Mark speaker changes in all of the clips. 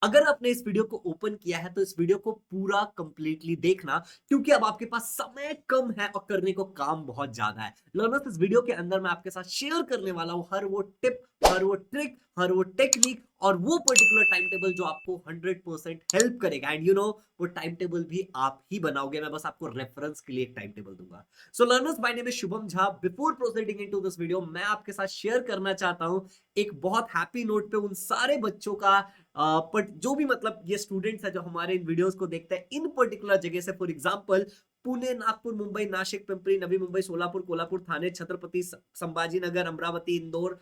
Speaker 1: अगर आपने इस वीडियो को ओपन किया है तो इस वीडियो को पूरा कंप्लीटली देखना, क्योंकि अब आपके पास समय कम है और करने को काम बहुत ज्यादा है। लर्नर्स, इस वीडियो के अंदर मैं आपके साथ शेयर करने वाला हूं हर वो टिप, हर वो ट्रिक, हर वो टेक्निक और वो पर्टिकुलर टाइम टेबल जो आपको 100% हेल्प करेगा। एंड वो टाइम टेबल भी आप ही बनाओगे, मैं बस आपको रेफरेंस के लिए एक टाइम टेबल दूंगा। सो learners, my name is Shubham Jha. Before proceeding into this video, मैं आपके साथ शेयर करना चाहता हूं एक बहुत हैप्पी नोट पे उन सारे बच्चों का, बट जो भी मतलब ये स्टूडेंट्स है जो हमारे इन वीडियोस को देखते हैं इन पर्टिकुलर जगह से, for example Pune, Nagpur, Mumbai, Nashik, Pimpri, Navi Mumbai, Solapur, Kolhapur, Thane, Chhatrapati Sambhajinagar, Amravati, Indore,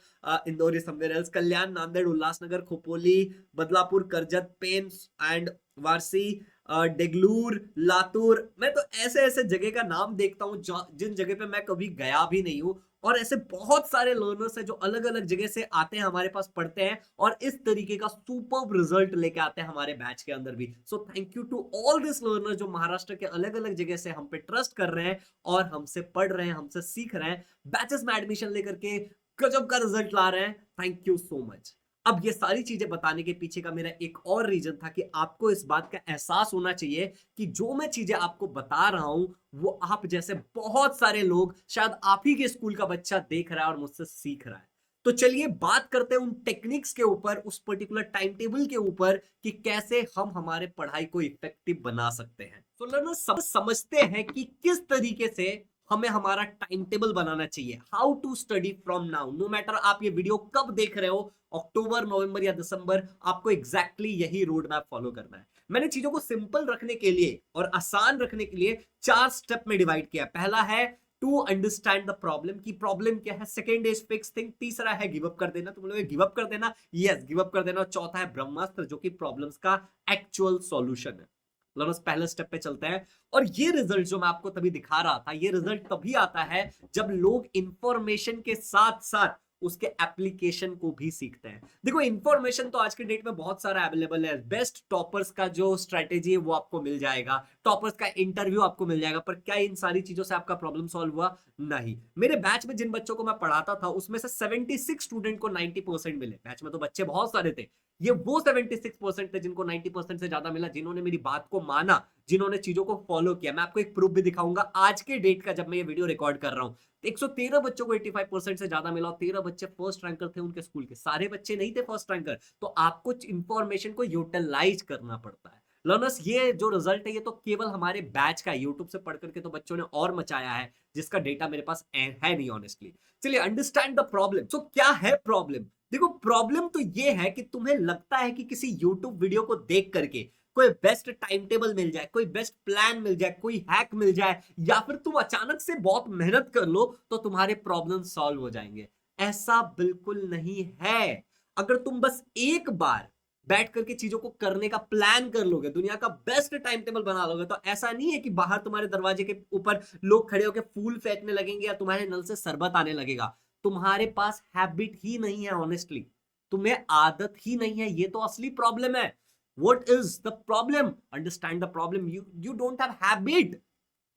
Speaker 1: Indore is somewhere else, Kalyan, Nanded, Ulhasnagar, Khopoli, Badlapur, Karjat, Pench and Warsi, Deglur, Latur. मैं तो ऐसे ऐसे जगह का नाम देखता हूं जिन जगह पे मैं कभी गया भी नहीं हूं, और ऐसे बहुत सारे लर्नर्स हैं जो अलग अलग जगह से आते हैं, हमारे पास पढ़ते हैं और इस तरीके का सुपर रिजल्ट लेके आते हैं हमारे बैच के अंदर भी। So thank you to all this learner जो महाराष्ट्र के अलग अलग जगह से हम पे ट्रस्ट कर रहे हैं और हमसे पढ़ रहे हैं, हमसे सीख रहे हैं, बैचेस में एडमिशन लेकर के गजब का रिजल्ट ला रहे हैं। Thank you so much. अब ये सारी चीजें बताने के पीछे का मेरा एक और रीजन था कि आपको इस बात का एहसास होना चाहिए कि जो मैं चीजें आपको बता रहा हूं वो आप जैसे बहुत सारे लोग, शायद आप ही के स्कूल का बच्चा देख रहा है और मुझसे सीख रहा है। तो चलिए बात करते हैं उन टेक्निक्स के ऊपर, उस पर्टिकुलर टाइम टेबल के ऊपर कि कैसे हम हमारे पढ़ाई को इफेक्टिव बना सकते हैं। तो लर्नर्स, समझते हैं कि किस तरीके से हमें हमारा टाइम टेबल बनाना चाहिए। How to study from now, no matter आप ये वीडियो कब देख रहे हो, अक्टूबर, नवंबर या दिसंबर, आपको एग्जैक्टली यही रोड मैप फॉलो करना है। मैंने चीजों को सिंपल रखने के लिए और आसान रखने के लिए 4 स्टेप में डिवाइड किया। पहला है टू अंडरस्टैंड द प्रॉब्लम, की प्रॉब्लम क्या है। Second is fix thing. तीसरा है गिव अप कर देना। तुम लोग गिव अप कर देना, यस गिव अप कर देना। और चौथा है ब्रह्मास्त्र, जो कि प्रॉब्लम्स का एक्चुअल सॉल्यूशन है। लर्नर्स, पहले स्टेप पे चलते हैं। और ये रिजल्ट जो मैं आपको तभी दिखा रहा था, ये रिजल्ट तभी आता है जब लोग इंफॉर्मेशन के साथ साथ उसके एप्लीकेशन को भी सीखते हैं। देखो, इंफॉर्मेशन तो आज के डेट में बहुत सारा अवेलेबल है। बेस्ट टॉपर्स का जो स्ट्रेटेजी है वो आपको मिल जाएगा, टॉपर्स का इंटरव्यू आपको मिल जाएगा, पर क्या इन सारी चीजों से आपका प्रॉब्लम सॉल्व हुआ? नहीं। मेरे बैच में जिन बच्चों को मैं पढ़ाता था उसमें से 76 स्टूडेंट को 90% मिले। बैच में तो बच्चे बहुत सारे थे, ये वो 76% थे जिनको 90% से ज्यादा मिला, जिन्होंने मेरी बात को माना, जिन्होंने चीजों को फॉलो किया। मैं आपको एक प्रूफ भी दिखाऊंगा आज के डेट का, जब मैं ये वीडियो रिकॉर्ड कर रहा हूं। 113 बच्चों को 85% से ज्यादा मिला और 13 बच्चे फर्स्ट रैंकर थे उनके स्कूल के। सारे बच्चे नहीं थे फर्स्ट रैंकर। तो आपको इंफॉर्मेशन को यूटिलाइज करना पड़ता है। लर्नर्स, ये जो रिजल्ट है ये तो केवल हमारे बैच का, यूट्यूब से पढ़ करके तो बच्चों ने और मचाया है, जिसका डेटा मेरे पास है नहीं ऑनेस्टली। चलिए, अंडरस्टैंड द प्रॉब्लम। सो क्या है प्रॉब्लम? देखो, प्रॉब्लम तो ये है कि तुम्हें लगता है कि किसी यूट्यूब वीडियो को देख करके कोई बेस्ट टाइम टेबल मिल जाए, कोई बेस्ट प्लान मिल जाए, कोई हैक मिल जाए, या फिर तुम अचानक से बहुत मेहनत कर लो तो तुम्हारे प्रॉब्लम सॉल्व हो जाएंगे। ऐसा बिल्कुल नहीं है। अगर तुम बस एक बार बैठ करके चीजों को करने का प्लान कर लोगे, दुनिया का बेस्ट टाइम टेबल बना लोगे, तो ऐसा नहीं है कि बाहर तुम्हारे दरवाजे के ऊपर लोग खड़े होकर फूल फेंकने लगेंगे या तुम्हारे नल से शरबत आने लगेगा। तुम्हारे पास हैबिट ही नहीं है ऑनेस्टली, तुम्हें आदत ही नहीं है। ये तो असली प्रॉब्लम है। What is the problem? Understand the problem. You don't have habit.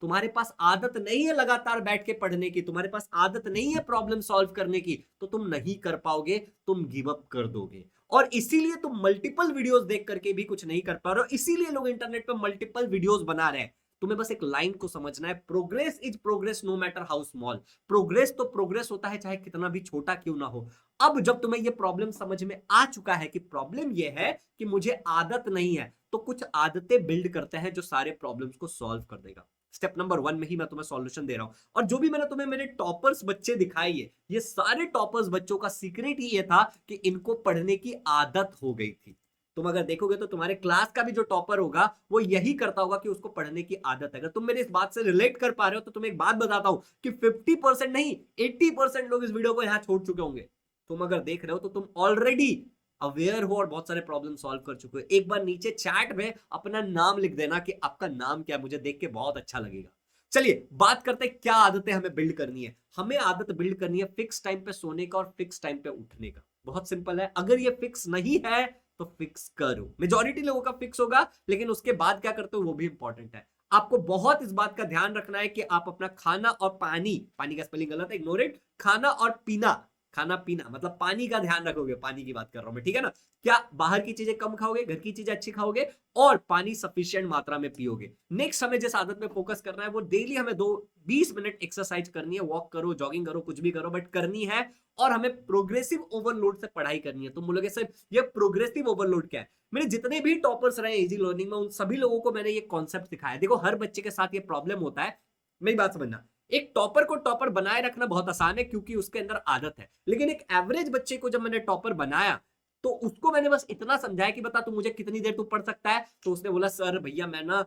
Speaker 1: तुम्हारे पास आदत नहीं है लगातार बैठ के पढ़ने की, तुम्हारे पास आदत नहीं है प्रॉब्लम सॉल्व करने की, तो तुम नहीं कर पाओगे, तुम गिव अप कर दोगे। और इसीलिए तुम मल्टीपल वीडियोस देख करके भी कुछ नहीं कर पा रहे हो। इसीलिए लोग इंटरनेट पे मल्टीपल वीडियोस बना रहे हैं। तुम्हें बस एक लाइन को समझना है, progress is progress no matter how small. Progress तो प्रोग्रेस होता है चाहे कितना भी छोटा क्यों ना हो। अब जब तुम्हें यह प्रॉब्लम समझ में आ चुका है कि प्रॉब्लम यह है कि मुझे आदत नहीं है, तो कुछ आदतें बिल्ड करते हैं जो सारे प्रॉब्लम्स को सॉल्व कर देगा। स्टेप नंबर 1 में ही मैं तुम्हें सॉल्यूशन दे रहा हूं। और जो भी मैंने तुम्हें मेरे टॉपर्स बच्चे दिखाए, ये सारे टॉपर्स बच्चों का सीक्रेट ही ये था कि इनको पढ़ने की आदत हो गई थी। तुम अगर देखोगे तो तुम्हारे क्लास का भी जो टॉपर होगा वो यही करता होगा कि उसको पढ़ने की आदत है। अगर तुम मेरी इस बात से रिलेट कर पा रहे हो तो तुम्हें एक बात बताता हूं कि 50% नहीं, 80% लोग इस वीडियो को यहां छोड़ चुके होंगे। तुम अगर देख रहे हो तो तुम ऑलरेडी अवेयर हो और बहुत सारे प्रॉब्लम सॉल्व कर चुके हो। एक बार नीचे चैट में अपना नाम लिख देना कि आपका नाम क्या है, मुझे देख के बहुत अच्छा लगेगा। चलिए बात करते हैं क्या आदतें हमें बिल्ड करनी है। हमें आदत बिल्ड करनी है फिक्स टाइम पे सोने का और फिक्स टाइम पे उठने का। बहुत सिंपल है। अगर ये फिक्स नहीं है तो फिक्स करो। मेजॉरिटी लोगों का फिक्स होगा, लेकिन उसके बाद क्या करते हो वो भी इंपॉर्टेंट है। आपको बहुत इस बात का ध्यान रखना है कि आप अपना खाना और पानी, पानी का स्पेलिंग गलत है, इग्नोर इट, खाना और पीना खाना पीना मतलब पानी का ध्यान रखोगे, पानी की बात कर रहा हूं मैं, ठीक है ना। क्या बाहर की चीजें कम खाओगे, घर की चीजें अच्छी खाओगे और पानी सफिशिएंट मात्रा में पियोगे। नेक्स्ट हमें जिस आदत में फोकस करना है वो डेली हमें 20 मिनट एक्सरसाइज करनी है, वॉक करो, जॉगिंग करो, कुछ भी करो, बट करनी है। और हमें प्रोग्रेसिव ओवरलोड से पढ़ाई करनी है। तुम बोलोगे सर ये प्रोग्रेसिव ओवरलोड क्या है? मेरे जितने भी टॉपर्स रहे इजी लर्निंग में, उन सभी लोगों को मैंने ये कॉन्सेप्ट सिखाया। देखो हर बच्चे के साथ ये प्रॉब्लम होता है, मेरी बात समझना। एक टॉपर को टॉपर बनाए रखना बहुत आसान है क्योंकि उसके अंदर आदत है, लेकिन एक एवरेज बच्चे को जब मैंने टॉपर बनाया तो उसको मैंने बस इतना समझाया कि बता तू मुझे कितनी देर तू पढ़ सकता है। तो उसने बोला सर भैया मैं ना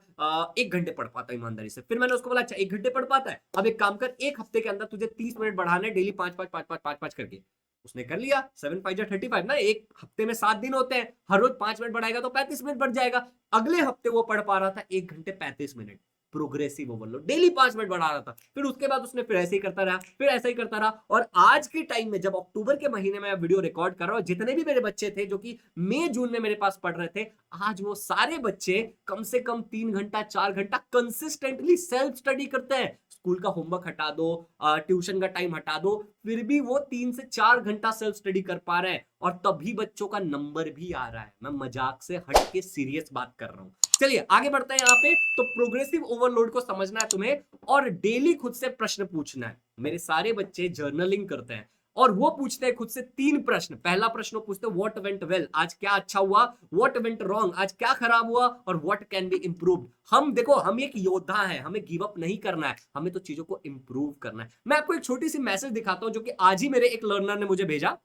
Speaker 1: 1 घंटे पढ़ पाता हूँ ईमानदारी से। फिर मैंने उसको बोला अच्छा 1 घंटे पढ़ पाता है, अब एक काम कर, एक हफ्ते के अंदर तुझे 30 मिनट बढ़ाना है, डेली 5 5 5 5 5 5 करके। उसने कर लिया, 7 5 35 ना, एक हफ्ते में 7 दिन होते हैं, हर रोज 5 मिनट बढ़ाएगा तो 35 मिनट बढ़ जाएगा। अगले हफ्ते वो पढ़ पा रहा था 1 घंटे 35 minute, progressive overload, daily 5 minute बढ़ा रहा था। फिर उसके बाद उसने फिर ऐसे ही करता रहा, फिर ऐसा ही करता रहा। और आज के टाइम में जब अक्टूबर के महीने में वीडियो रिकॉर्ड कर रहा हूं, जितने भी मेरे बच्चे थे जो कि मई जून में मेरे पास पढ़ रहे थे, आज वो सारे बच्चे कम से कम 3 घंटा 4 घंटा कंसिस्टेंटली सेल्फ स्टडी करते हैं। स्कूल का होमवर्क हटा दो, ट्यूशन का टाइम हटा दो, फिर भी वो 3 से 4 घंटा सेल्फ स्टडी कर पा रहे हैं और तभी बच्चों का नंबर भी आ रहा है। मैं मजाक से हट के सीरियस बात कर रहा हूं। चलिए आगे बढ़ते हैं यहाँ पे। तो प्रोग्रेसिव ओवरलोड को समझना है तुम्हें और डेली खुद से प्रश्न पूछना है। मेरे सारे बच्चे जर्नलिंग करते हैं और वो पूछते हैं खुद से 3 प्रश्न। पहला प्रश्न पूछते हैं व्हाट वेंट वेल, आज क्या अच्छा हुआ, व्हाट वेंट रॉन्ग, आज क्या खराब हुआ, और व्हाट कैन बी इंप्रूव्ड। हम देखो हम एक योद्धा है, हमें गिव अप नहीं करना है, हमें तो चीजों को इंप्रूव करना है। मैं आपको एक छोटी सी मैसेज दिखाता हूं जो कि आज ही मेरे एक लर्नर ने मुझे भेजा।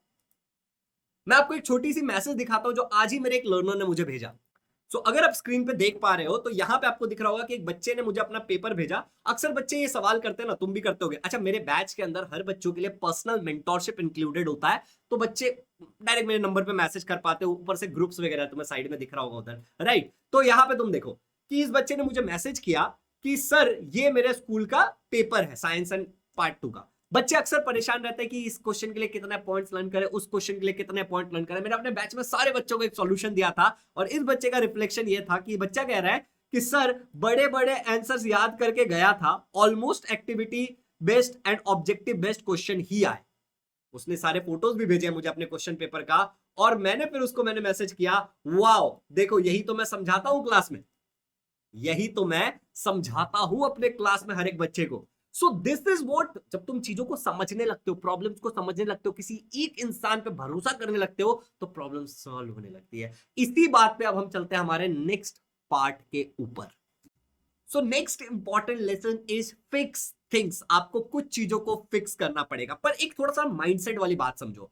Speaker 1: मैं आपको एक छोटी सी मैसेज दिखाता हूं जो आज ही मेरे एक लर्नर ने मुझे भेजा। अगर आप स्क्रीन पे देख पा रहे हो तो यहाँ पे आपको दिख रहा होगा कि एक बच्चे ने मुझे अपना पेपर भेजा। अक्सर बच्चे ये सवाल करते हैं ना, तुम भी करते होगे। अच्छा मेरे बैच के अंदर हर बच्चों के लिए पर्सनल मेंटोरशिप इंक्लूडेड होता है, तो बच्चे डायरेक्ट मेरे नंबर पे मैसेज कर पाते हो, ऊपर से ग्रुप्स वगैरह तुम्हें साइड में दिख रहा होगा उधर, राइट। तो यहाँ पे तुम देखो कि इस बच्चे ने मुझे मैसेज किया कि सर ये मेरे स्कूल का पेपर है साइंस एंड पार्ट 2 का। बच्चे अक्सर परेशान रहते हैं कि इस क्वेश्चन के लिए कितने पॉइंट्स लर्न करें, उस क्वेश्चन के लिए कितने पॉइंट लर्न करें। मैंने अपने बैच में सारे बच्चों को एक सॉल्यूशन दिया था और इस बच्चे का रिफ्लेक्शन ये था कि बच्चा कह रहा है कि सर बड़े बड़े आंसर्स याद करके गया था, almost activity based and objective based question ही आए। उसने सारे फोटोज भी भेजे मुझे अपने क्वेश्चन पेपर का और मैंने मैसेज किया वाओ देखो यही तो मैं समझाता हूं क्लास में, यही तो मैं समझाता हूं अपने क्लास में हर एक बच्चे को। सो दिस इज व्हाट, जब तुम चीजों को समझने लगते हो, प्रॉब्लम्स को समझने लगते हो, किसी एक इंसान पे भरोसा करने लगते हो तो प्रॉब्लम सॉल्व होने लगती है। इसी बात पे अब हम चलते हैं हमारे नेक्स्ट पार्ट के ऊपर। So next important lesson is fix things. आपको कुछ चीजों को फिक्स करना पड़ेगा, पर एक थोड़ा सा माइंडसेट वाली बात समझो।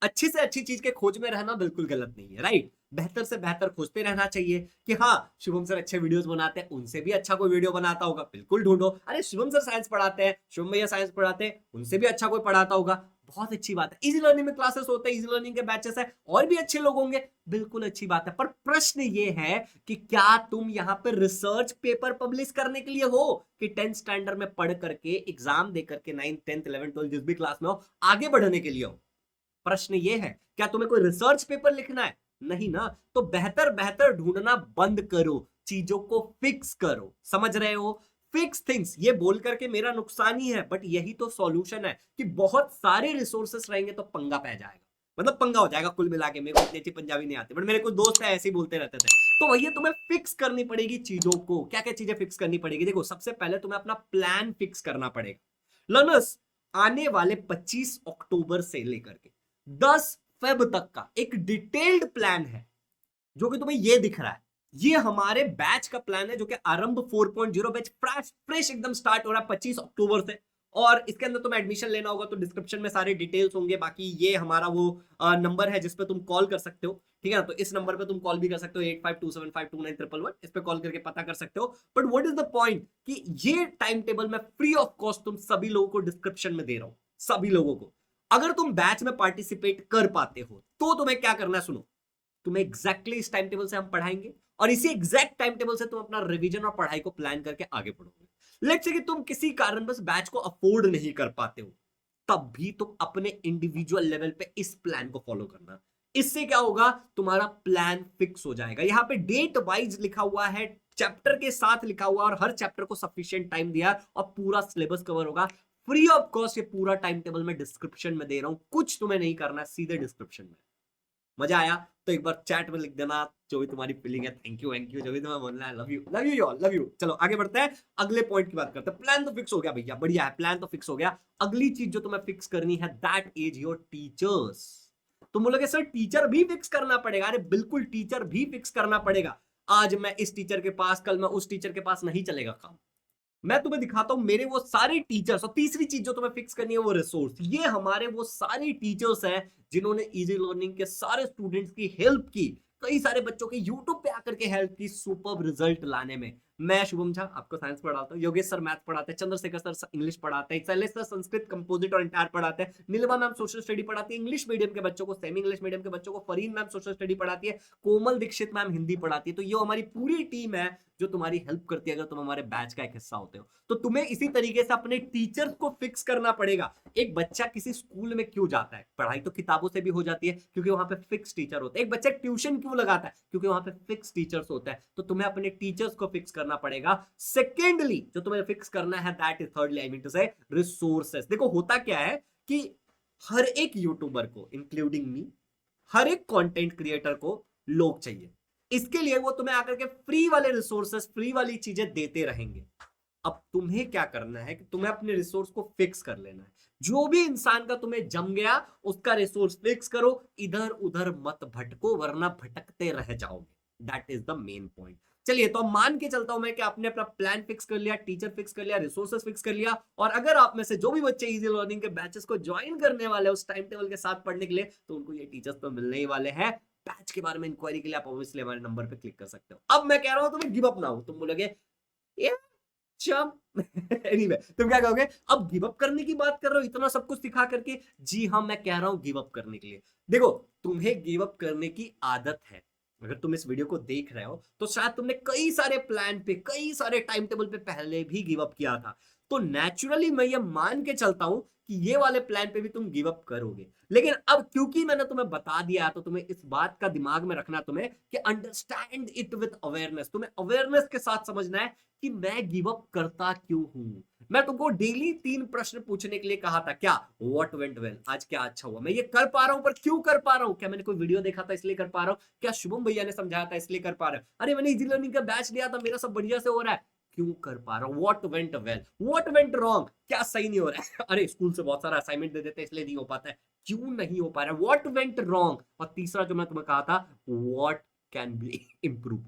Speaker 1: अच्छी से अच्छी चीज के खोज में रहना बिल्कुल गलत नहीं है, राइट। बेहतर से बेहतर खोजते रहना चाहिए कि हाँ शुभम सर अच्छे वीडियोस बनाते हैं, उनसे भी अच्छा कोई वीडियो बनाता होगा, बिल्कुल ढूंढो। अरे शुभम सर साइंस पढ़ाते हैं, शुभम भैया साइंस पढ़ाते हैं, उनसे भी अच्छा कोई पढ़ाता होगा, बहुत अच्छी बात है। इजी लर्निंग में क्लासेस होते हैं, इजी लर्निंग के बैचेस है, और भी अच्छे लोग होंगे, बिल्कुल अच्छी बात है। पर प्रश्न ये है कि क्या तुम यहाँ पे रिसर्च पेपर पब्लिश करने के लिए हो कि 10th स्टैंडर्ड में पढ़ करके एग्जाम दे करके 9th 10th 11th 12th जिस भी क्लास में हो आगे बढ़ने के लिए हो? प्रश्न ये है क्या तुम्हें कोई रिसर्च पेपर लिखना है? नहीं ना। तो बेहतर बेहतर ढूंढना बंद करो, चीजों को फिक्स करो। समझ रहे हो? फिक्स थिंग्स ये बोल करके मेरा नुकसान ही है, बट यही तो सॉल्यूशन है कि बहुत सारे रिसोर्सेस रहेंगे तो पंगा पै जाएगा, मतलब पंगा हो जाएगा कुल मिला के। मेरे को इतनी अच्छी पंजाबी नहीं आती, बट मेरे कुछ दोस्त है ऐसे ही बोलते रहते थे। तो भैया तुम्हें फिक्स करनी पड़ेगी चीजों को। क्या क्या चीजें फिक्स करनी पड़ेगी? देखो सबसे पहले तुम्हें अपना प्लान फिक्स करना पड़ेगा। लर्नर्स, आने वाले 25 अक्टूबर से लेकर के 10 फेब तक का एक डिटेल्ड प्लान है जो कि तुम्हें ये दिख रहा है। ये हमारे बैच का प्लान है जो कि आरंभ 4.0 बैच फ्रेश एकदम स्टार्ट हो रहा है 25 अक्टूबर से। और इसके अंदर तुम्हें एडमिशन लेना होगा तो डिस्क्रिप्शन में सारे डिटेल्स होंगे। बाकी ये हमारा वो नंबर है जिस पे तुम कॉल कर सकते हो, ठीक है ना। तो इस नंबर पे तुम कॉल भी कर सकते हो 8527529111, इस पे कॉल करके पता कर सकते हो। But what is the point कि ये टाइम टेबल मैं फ्री ऑफ कॉस्ट तुम सभी लोगों को डिस्क्रिप्शन में दे रहा हूं, सभी लोगों को। अगर तुम बैच में पार्टिसिपेट कर पाते हो तो तुम्हें क्या करना है सुनो। तुम्हें एग्जैक्टली इस टाइम टेबल से हम पढ़ाएंगे और इसी एग्जैक्ट टाइम टेबल से तुम अपना रिवीजन और पढ़ाई को प्लान करके आगे बढ़ोगे। लेट्स से कि तुम किसी कारणवश बैच को अफोर्ड नहीं कर पाते हो, तब भी तुम अपने इंडिविजुअल लेवल पे इस प्लान को फॉलो करना। इससे क्या होगा, तुम्हारा प्लान फिक्स हो जाएगा। यहां पे डेट वाइज लिखा हुआ है, चैप्टर के साथ लिखा हुआ और हर चैप्टर को सफिशिएंट टाइम दिया और पूरा सिलेबस कवर होगा। फ्री ऑफ कॉस्ट ये पूरा टाइम टेबल मैं डिस्क्रिप्शन में दे रहा हूं, कुछ तुम्हें नहीं करना है, सीधे डिस्क्रिप्शन में। मजा आया तो एक बार चैट में लिख देना जो भी तुम्हारी फीलिंग है, थैंक यू जो भी तुम्हें बोलना है, love you all, love you. चलो आगे बढ़ते हैं, अगले पॉइंट की बात करते हैं। प्लान तो फिक्स हो गया भैया, बढ़िया है, प्लान तो फिक्स हो गया। अगली चीज जो तुम्हें फिक्स करनी है, दैट इज योर टीचर्स। तुम बोलोगे सर टीचर भी फिक्स करना पड़ेगा? अरे बिल्कुल, टीचर भी फिक्स करना पड़ेगा। आज मैं इस टीचर के पास, कल मैं उस टीचर के पास, नहीं चलेगा काम। मैं तुम्हें दिखाता हूं मेरे वो सारे टीचर्स। और तीसरी चीज जो तुम्हें फिक्स करनी है वो रिसोर्स। ये हमारे वो सारे टीचर्स हैं जिन्होंने इजी लर्निंग के सारे स्टूडेंट्स की हेल्प की, कई सारे बच्चों के यूट्यूब पे आकर के हेल्प की सुपर रिजल्ट लाने में। मैं शुभम झा आपको साइंस पढ़ाता हूँ, योगेश सर मैथ पढ़ाते हैं, चंद्रशेखर सर इंग्लिश पढ़ाते हैं, शैलेश सर संस्कृत कंपोजिट और इंटायर पढ़ाते हैं, नीलिमा मैम सोशल स्टडी पढ़ाती है इंग्लिश मीडियम के बच्चों को, सेमी इंग्लिश मीडियम के बच्चों को, फरीन मैम सोशल स्टडी पढ़ाती है, कोमल दीक्षित मैम हिंदी पढ़ाती है। तो ये हमारी पूरी टीम है जो तुम्हारी हेल्प करती है अगर तुम हमारे बैच का एक हिस्सा होते हो। तो तुम्हें इसी तरीके से अपने टीचर्स को फिक्स करना पड़ेगा। एक बच्चा किसी स्कूल में क्यों जाता है? पढ़ाई तो किताबों से भी हो जाती है क्योंकि वहां पे फिक्स टीचर होते हैं। एक बच्चा ट्यूशन क्यों लगाता है? क्योंकि वहां पे फिक्स टीचर्स होता है। तो तुम्हें अपने टीचर्स को फिक्स करना पड़ेगा। सेकेंडली जो तुम्हें फिक्स करना है, that is thirdly I mean to say resources. देखो होता क्या है कि हर एक यूट्यूबर को इंक्लूडिंग मी, हर एक कंटेंट क्रिएटर को लोग चाहिए। इसके लिए वो तुम्हें आकर के फ्री वाले रिसोर्सेस, फ्री वाली चीजें देते रहेंगे। अब तुम्हें क्या करना है कि तुम्हें अपने रिसोर्स को फिक्स कर लेना है। जो भी इंसान का तुम्हें जम गया उसका रिसोर्स फिक्स करो, इधर उधर मत भटको वरना भटकते रह जाओगे। That is the main point. चलिए तो मान के चलता हूं मैं कि आपने अपना प्लान फिक्स कर लिया, टीचर फिक्स कर लिया, रिसोर्सेस फिक्स कर लिया। और अगर आप में से जो भी बच्चे इजी लर्निंग के बैचेस को ज्वाइन करने वाले हैं उस टाइम टेबल के साथ पढ़ने के लिए, तो उनको ये टीचर्स तो मिलने ही वाले हैं। बैच के बारे में इंक्वायरी के लिए आप ऑब्वियसली हमारे नंबर पे क्लिक कर सकते हो। अब मैं कह रहा हूं तुम्हें गिव अप ना हो। तुम बोलोगे एनीवे तुम क्या कहोगे, अब गिव अप करने की बात कर रहे हो इतना सब कुछ सिखा करके? जी हाँ, मैं कह रहा हूं गिव अप करने के लिए। देखो तुम्हें गिव अप करने की आदत है। अगर तुम इस वीडियो को देख रहे हो तो शायद तुमने कई सारे प्लान पे, कई सारे टाइम टेबल पे पहले भी गिव अप किया था। तो नेचुरली मैं ये मान के चलता हूं कि ये वाले प्लान पे भी तुम गिव अप करोगे। लेकिन अब क्योंकि मैंने तुम्हें बता दिया तो तुम्हें इस बात का दिमाग में रखना तुम्हें कि अंडरस्टैंड इट विद अवेयरनेस। तुम्हें अवेयरनेस के साथ समझना है कि मैं गिव अप करता क्यों हूं। मैं तुमको डेली 3 प्रश्न पूछने के लिए कहा था। क्या? व्हाट वेंट वेल, आज क्या अच्छा हुआ, मैं ये कर पा रहा हूं पर क्यों कर पा रहा हूं? क्या मैंने कोई वीडियो देखा था इसलिए कर पा रहा हूं? क्या शुभम भैया ने समझाया था इसलिए कर पा रहा हूं? अरे मैंने इजी लर्निंग का बैच लिया था, मेरा सब बढ़िया से हो रहा है, क्यों कर पा रहा हूं? What went well, what went wrong, क्या सही नहीं हो रहा है? अरे स्कूल से बहुत सारा असाइनमेंट दे देते इसलिए नहीं हो पाता है, क्यों नहीं हो पा रहा है? What went wrong. और तीसरा जो मैं तुम्हें कहा था, व्हाट कैन बी इम्प्रूव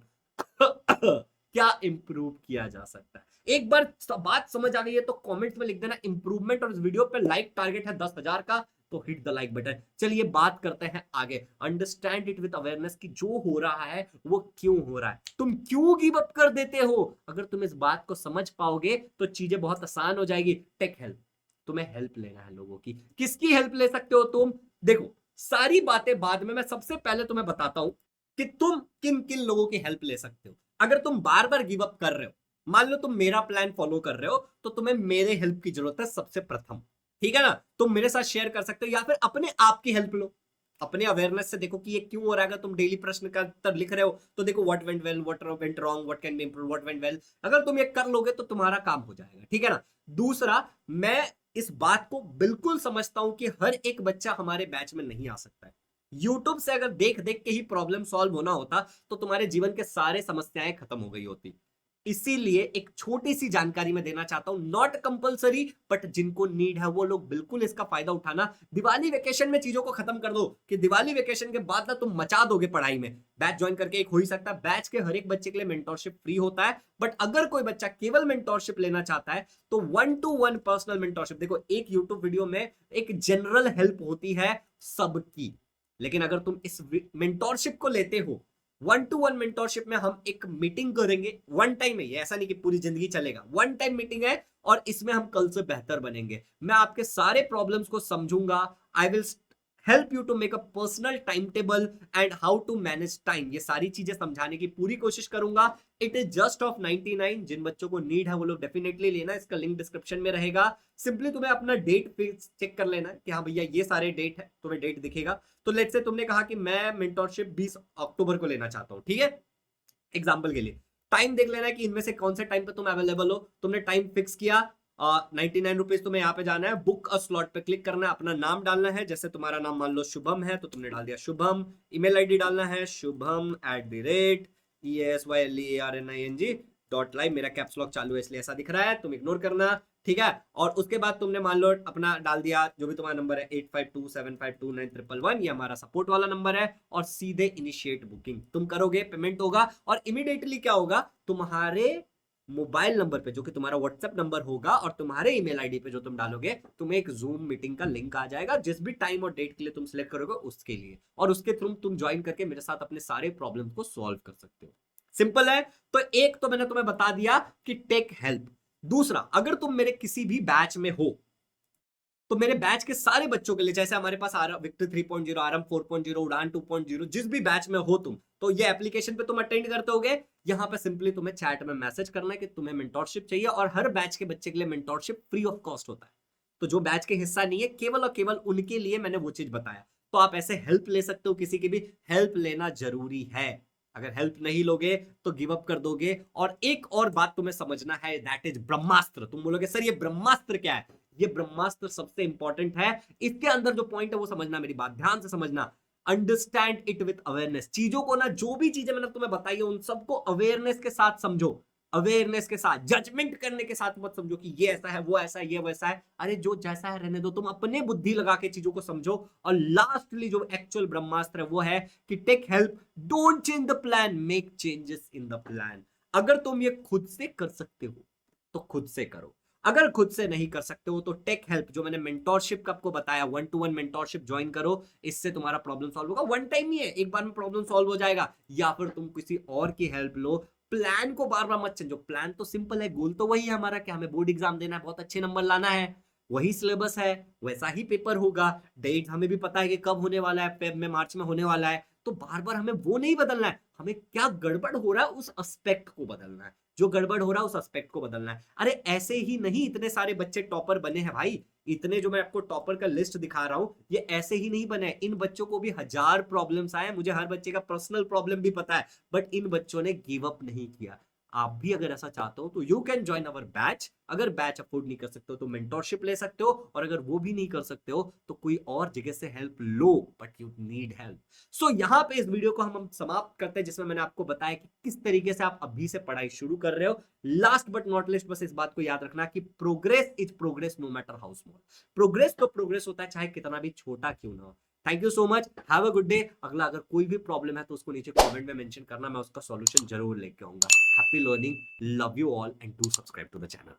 Speaker 1: क्या इंप्रूव किया जा सकता है? एक बार बात समझ आ गई है तो कमेंट्स में लिख देना इंप्रूवमेंट। और इस वीडियो पे लाइक टारगेट है 10,000 का, तो हिट द लाइक बटन। चलिए बात करते हैं आगे। अंडरस्टैंड इट विद अवेयरनेस कि जो हो रहा है वो क्यों हो रहा है, तुम क्यों गिव अप कर देते हो। अगर तुम इस बात को समझ पाओगे तो चीजें बहुत आसान हो जाएगी। टेक हेल्प, तुम्हें हेल्प लेना है लोगों की। किसकी हेल्प ले सकते हो तुम? देखो सारी बातें बाद में, मैं सबसे पहले तुम्हें बताता हूं कि तुम किन किन लोगों की हेल्प ले सकते हो। अगर तुम बार बार गिव अप कर रहे हो, मान लो तुम मेरा प्लान फॉलो कर रहे हो, तो तुम्हें मेरे हेल्प की जरूरत है सबसे प्रथम। ठीक है ना? तुम मेरे साथ शेयर कर सकते हो या फिर अपने आप की हेल्प लो। अपने अवेयरनेस से देखो कि ये क्यों हो रहा है। अगर तुम डेली प्रश्न का उत्तर लिख रहे हो तो देखो what went well, what went wrong, what can be improve, what went well. अगर तुम ये कर लोगे तो तुम्हारा काम हो जाएगा। ठीक है ना? दूसरा, मैं इस बात को बिल्कुल समझता हूं कि हर एक बच्चा हमारे बैच में नहीं आ सकता है। यूट्यूब से अगर देख देख के ही प्रॉब्लम सॉल्व होना होता तो तुम्हारे जीवन के सारे समस्याएं खत्म हो गई होती। इसीलिए एक छोटी सी जानकारी मैं देना चाहता हूं, नॉट कंपलसरी, बट जिनको नीड है वो लोग बिल्कुल इसका फायदा उठाना। दिवाली वेकेशन में चीजों को खत्म कर दो कि दिवाली वेकेशन के बाद ना तुम मचा दोगे पढ़ाई में। बैच ज्वाइन करके एक हो ही सकता है। बैच के हर एक बच्चे के लिए मेंटोरशिप फ्री होता है, बट अगर कोई बच्चा केवल मेंटोरशिप लेना चाहता है तो 1-to-1 पर्सनल मेंटोरशिप। देखो एक यूट्यूब वीडियो में एक जनरल हेल्प होती है सबकी, लेकिन अगर तुम इस मेंटोरशिप को लेते हो, 1-to-1 मेंटोरशिप में हम एक मीटिंग करेंगे। वन टाइम है ये, ऐसा नहीं कि पूरी जिंदगी चलेगा, वन टाइम मीटिंग है और इसमें हम कल से बेहतर बनेंगे। मैं आपके सारे प्रॉब्लम्स को समझूंगा। I will help you to make a personal time table and how to manage time. ये सारी चीजें समझाने की पूरी कोशिश करूंगा। It is just of 99। जिन बच्चों को नीड है वो लोग डेफिनेटली लेना, इसका लिंक डिस्क्रिप्शन में रहेगा। सिंपली तुम्हें अपना डेट फिक्स चेक कर लेना है कि हाँ भैया ये सारे डेट है, तुम्हें डेट दिखेगा। तो लेट्स से तुमने कहा कि मैं मेंटोरशिप 20 अक्टूबर को लेना चाहता हूँ, ठीक है? एग्जाम्पल के लिए टाइम देख लेना है कि इनमें से कौन से टाइम पे तुम अवेलेबल हो। तुमने टाइम फिक्स किया, ₹99 तुम्हें यहाँ पे जाना है, बुक अ स्लॉट पे क्लिक करना है, अपना नाम डालना है, जैसे तुम्हारा नाम मान लो शुभम है तो तुमने डाल दिया शुभम, ईमेल आईडी डालना है shubham@ESYLEARNING.live, मेरा कैप्स लॉक चालू है इसलिए ऐसा दिख रहा है, तुम इग्नोर करना, ठीक है। और उसके बाद तुमने मान लो अपना डाल दिया जो भी तुम्हारा नंबर है 8527529111, ये हमारा सपोर्ट वाला नंबर है, और सीधे इनिशिएट बुकिंग तुम करोगे, पेमेंट होगा, और इमीडिएटली क्या होगा, तुम्हारे मोबाइल नंबर पे जो कि तुम्हारा व्हाट्सएप नंबर होगा और तुम्हारे ईमेल आईडी पे जो तुम डालोगे, तुम्हें एक जूम मीटिंग का लिंक आ जाएगा, जिस भी टाइम और डेट के लिए तुम सिलेक्ट करोगे उसके लिए, और उसके थ्रू तुम ज्वाइन करके मेरे साथ अपने सारे प्रॉब्लम को सॉल्व कर सकते हो। सिंपल है। तो एक तो मैंने तुम्हें बता दिया कि टेक हेल्प। दूसरा, अगर तुम मेरे किसी भी बैच में हो तो मेरे बैच के सारे बच्चों के लिए, जैसे हमारे पास विक्टर 3.0, आरएम 4.0, उड़ान 2.0, जिस भी बैच में हो तुम, तो ये एप्लीकेशन पे तुम अटेंड करते होगे, यहाँ पे सिंपली तुम्हें चैट में मैसेज करना है कि तुम्हें मेंटोरशिप चाहिए, और हर बैच के बच्चे के लिए मेंटोरशिप फ्री ऑफ कॉस्ट होता है। तो जो बैच के हिस्सा नहीं है, केवल और केवल उनके लिए मैंने वो चीज बताया। तो आप ऐसे हेल्प ले सकते हो, किसी की भी हेल्प लेना जरूरी है। अगर हेल्प नहीं लोगे तो गिव अप कर दोगे। और एक और बात तुम्हें समझना है, दैट इज ब्रह्मास्त्र। तुम बोलोगे सर ये ब्रह्मास्त्र क्या है? ये ब्रह्मास्त्र सबसे इंपॉर्टेंट है। इसके अंदर जो पॉइंट है वो समझना, मेरी बात ध्यान से समझना। Understand it with awareness. चीजों को ना, जो भी चीजें मैंने तुम्हें बताई है उन सबको अवेयरनेस के साथ समझो, अवेयरनेस के साथ, जजमेंट करने के साथ मत समझो कि ये ऐसा है, वो ऐसा है, ये वैसा है। अरे जो जैसा है रहने दो, तुम अपने बुद्धि लगा के चीजों को समझो। और लास्टली जो एक्चुअल ब्रह्मास्त्र है वो है कि take help, don't change the plan, make changes in the plan. अगर तुम ये खुद से कर सकते हो तो खुद से करो, अगर खुद से नहीं कर सकते हो तो टेक हेल्प, जो मैंने मेंटोरशिप का आपको बताया, 1-to-1 मेंटोरशिप ज्वाइन करो, इससे तुम्हारा प्रॉब्लम सॉल्व होगा। वन टाइम ही है, एक बार में प्रॉब्लम सॉल्व हो जाएगा। या फिर तुम किसी और की हेल्प लो, प्लान को बार बार मत चेंजो। प्लान तो सिंपल है, गोल तो वही है हमारा, कि हमें बोर्ड एग्जाम देना है, बहुत अच्छे नंबर लाना है, वही सिलेबस है, वैसा ही पेपर होगा, डेट हमें भी पता है कि कब होने वाला है, फेब में, मार्च में होने वाला है। तो बार बार हमें वो नहीं बदलना है, हमें क्या गड़बड़ हो रहा है उस एस्पेक्ट को बदलना है, जो गड़बड़ हो रहा है उस एस्पेक्ट को बदलना है। अरे ऐसे ही नहीं इतने सारे बच्चे टॉपर बने हैं भाई, इतने जो मैं आपको टॉपर का लिस्ट दिखा रहा हूं, ये ऐसे ही नहीं बने। इन बच्चों को भी हजार प्रॉब्लम्स आए, मुझे हर बच्चे का पर्सनल प्रॉब्लम भी पता है, बट इन बच्चों ने गिव अप नहीं किया। आप भी अगर ऐसा चाहते हो तो you can join our batch. अगर बैच अफोर्ड नहीं कर सकते हो तो मेंटोरशिप ले सकते हो, और अगर वो भी नहीं कर सकते हो तो कोई और जगह से हेल्प लो, but you need help. So यहाँ पे इस वीडियो को हम समाप्त करते हैं, जिसमें मैंने आपको बताया कि किस तरीके से आप अभी से पढ़ाई शुरू कर रहे हो। लास्ट बट नॉट लिस्ट, बस इस बात को याद रखना कि progress is progress, no matter how small. Progress तो प्रोग्रेस होता है, चाहे कितना भी छोटा क्यों ना हो। Thank you so much, have a good day. अगला अगर कोई भी प्रॉब्लम है तो उसको नीचे कमेंट में मेंशन करना, मैं उसका सॉल्यूशन जरूर लेके आऊंगा। Happy learning, love you all, and do subscribe to the channel.